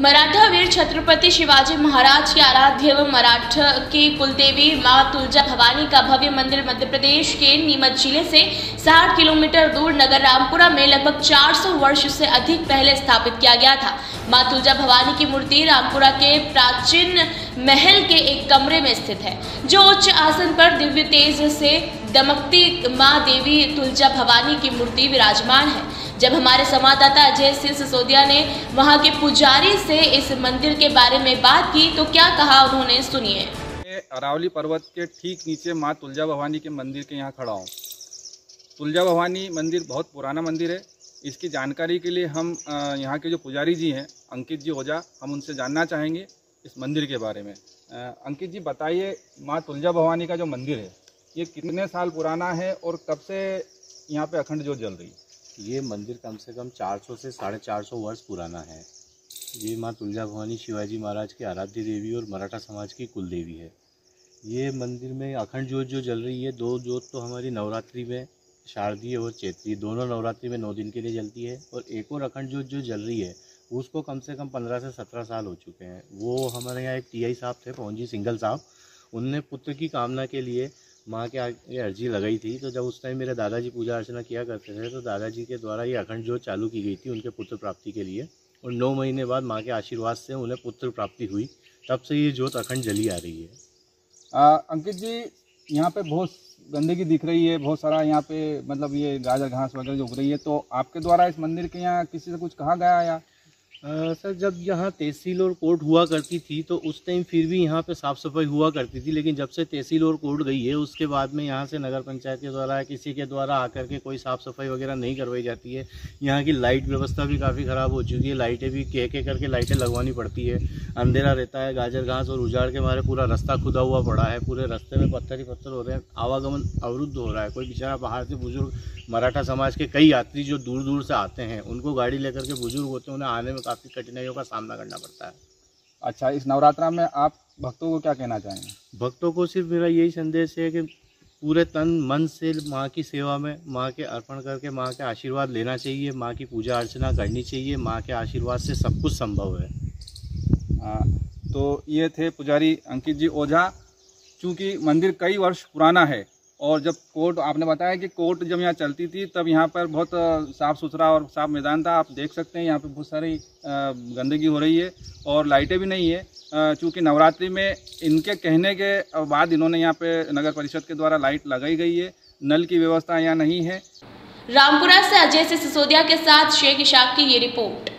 मराठा वीर छत्रपति शिवाजी महाराज के आराध्य एवं मराठा की कुलदेवी मां तुलजा भवानी का भव्य मंदिर मध्य प्रदेश के नीमच जिले से 60 किलोमीटर दूर नगर रामपुरा में लगभग 400 वर्ष से अधिक पहले स्थापित किया गया था। मां तुलजा भवानी की मूर्ति रामपुरा के प्राचीन महल के एक कमरे में स्थित है, जो उच्च आसन पर दिव्य तेज से दमकती मां देवी तुलजा भवानी की मूर्ति विराजमान है। जब हमारे संवाददाता अजय सिंह सिसोदिया ने वहां के पुजारी से इस मंदिर के बारे में बात की तो क्या कहा उन्होंने, सुनिए। अरावली पर्वत के ठीक नीचे मां तुलजा भवानी के मंदिर के यहाँ खड़ा हूँ। तुलजा भवानी मंदिर बहुत पुराना मंदिर है। इसकी जानकारी के लिए हम यहाँ के जो पुजारी जी हैं अंकित जी ओझा, हम उनसे जानना चाहेंगे इस मंदिर के बारे में। अंकित जी बताइए, माँ तुलजा भवानी का जो मंदिर है ये कितने साल पुराना है और कब से यहाँ पे अखंड ज्योत जल रही है? ये मंदिर कम से कम 400 से 450 वर्ष पुराना है। ये माँ तुलजा भवानी शिवाजी महाराज की आराध्य देवी और मराठा समाज की कुल देवी है। ये मंदिर में अखंड ज्योत जो जल रही है, 2 ज्योत तो हमारी नवरात्रि में, शारदीय और चैत्री दोनों नवरात्रि में 9 दिन के लिए जलती है, और एक और अखंड ज्योत जो जल रही है उसको कम से कम 15 से 17 साल हो चुके हैं। वो हमारे यहाँ एक टीआई साहब थे, पौंजी सिंगल साहब, उनने पुत्र की कामना के लिए माँ के आगे अर्जी लगाई थी। तो जब उस टाइम मेरे दादाजी पूजा अर्चना किया करते थे तो दादाजी के द्वारा ये अखंड ज्योत चालू की गई थी उनके पुत्र प्राप्ति के लिए, और 9 महीने बाद माँ के आशीर्वाद से उन्हें पुत्र प्राप्ति हुई। तब से ये ज्योत अखंड जली आ रही है। अंकित जी, यहाँ पे बहुत गंदगी दिख रही है, बहुत सारा यहाँ पे मतलब ये गाजर घास वगैरह जो उग रही है, तो आपके द्वारा इस मंदिर के यहाँ किसी से कुछ कहा गया या? सर, जब यहाँ तहसील और कोर्ट हुआ करती थी तो उस टाइम फिर भी यहाँ पे साफ़ सफाई हुआ करती थी, लेकिन जब से तहसील और कोर्ट गई है उसके बाद में यहाँ से नगर पंचायत के द्वारा किसी के द्वारा आकर के कोई साफ़ सफाई वगैरह नहीं करवाई जाती है। यहाँ की लाइट व्यवस्था भी काफ़ी ख़राब हो चुकी है। लाइटें भी कह करके लाइटें लगवानी पड़ती है, अंधेरा रहता है, गाजर घास और उजाड़ के मारे पूरा रास्ता खुदा हुआ पड़ा है, पूरे रास्ते में पत्थर ही पत्थर हो रहे हैं, आवागमन अवरुद्ध हो रहा है। कोई बेचारा बाहर से बुजुर्ग मराठा समाज के कई यात्री जो दूर दूर से आते हैं, उनको गाड़ी लेकर के बुजुर्ग होते हैं, उन्हें आने में काफ़ी कठिनाइयों का सामना करना पड़ता है। अच्छा, इस नवरात्रा में आप भक्तों को क्या कहना चाहेंगे? भक्तों को सिर्फ मेरा यही संदेश है कि पूरे तन मन से माँ की सेवा में, माँ के अर्पण करके माँ के आशीर्वाद लेना चाहिए, माँ की पूजा अर्चना करनी चाहिए। माँ के आशीर्वाद से सब कुछ संभव है। तो ये थे पुजारी अंकित जी ओझा। चूँकि मंदिर कई वर्ष पुराना है और जब कोर्ट, आपने बताया कि कोर्ट जब यहाँ चलती थी तब यहाँ पर बहुत साफ़ सुथरा और साफ मैदान था। आप देख सकते हैं यहाँ पे बहुत सारी गंदगी हो रही है और लाइटें भी नहीं है। चूँकि नवरात्रि में इनके कहने के बाद इन्होंने यहाँ पे नगर परिषद के द्वारा लाइट लगाई गई है, नल की व्यवस्था यहाँ नहीं है। रामपुरा से अजय सिसोदिया के साथ शेख इशाक की ये रिपोर्ट।